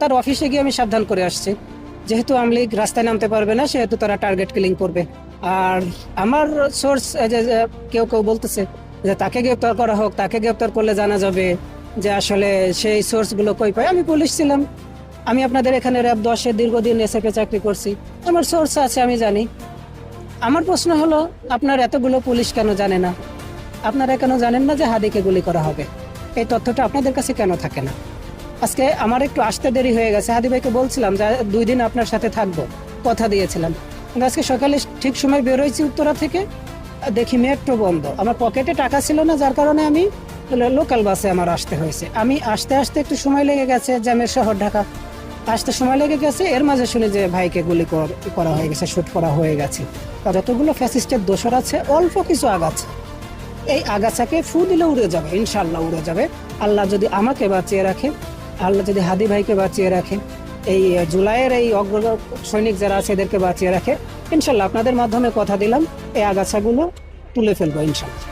তার অফিসে গিয়ে আমি সাবধান করে আসছি, যেহেতু আওয়ামী লীগ রাস্তায় নামতে পারবে না, সেহেতু তারা টার্গেট কিলিং করবে। আর আমার সোর্স কেউ কেউ বলতেছে যে তাকে গ্রেপ্তার করা হোক, তাকে গ্রেপ্তার করলে জানা যাবে যে আসলে সেই সোর্সগুলো কই পায়। আমি পুলিশ ছিলাম, আমি আপনাদের এখানে র্যাব 10-এ দীর্ঘদিন এসএফ এ চাকরি করছি, আমার সোর্স আছে, আমি জানি। আমার প্রশ্ন হলো, আপনার এতগুলো পুলিশ কেন জানে না? আপনারা কেন জানেন না যে হাদিকে গুলি করা হবে? এই তথ্যটা আপনাদের কাছে কেন থাকে না? আজকে আমার একটু আসতে দেরি হয়ে গেছে, হাদি ভাইকে বলছিলাম যে 2 দিন আপনার সাথে থাকবো, কথা দিয়েছিলাম, কিন্তু আজকে সকালে ঠিক সময় বেরোইছি উত্তরা থেকে, দেখি মেট্রো বন্ধ। আমার পকেটে টাকা ছিল না, যার কারণে আমি লোকাল বাসে আমার আসতে হয়েছে। আমি আসতে আসতে একটু সময় লেগে গেছে, জ্যামের শহর ঢাকা, আসতে সময় লেগে গেছে। এর মাঝে শুনি যে ভাইকে গুলি করা হয়ে গেছে, শুট করা হয়ে গেছে। যতগুলো ফ্যাসিস্টের দোসর আছে, অল্প কিছু আগাছা, এই আগাছাকে ফু দিলে উড়ে যাবে, ইনশাল্লাহ উড়ে যাবে। আল্লাহ যদি আমাকে বাঁচিয়ে রাখে, আল্লাহ যদি হাদি ভাইকে বাঁচিয়ে রাখে, এই জুলাইয়ের এই অগ্র সৈনিক যারা আছে এদেরকে বাঁচিয়ে রাখে, ইনশাল্লাহ আপনাদের মাধ্যমে কথা দিলাম, এই আগাছাগুলো তুলে ফেলবো ইনশাল্লাহ।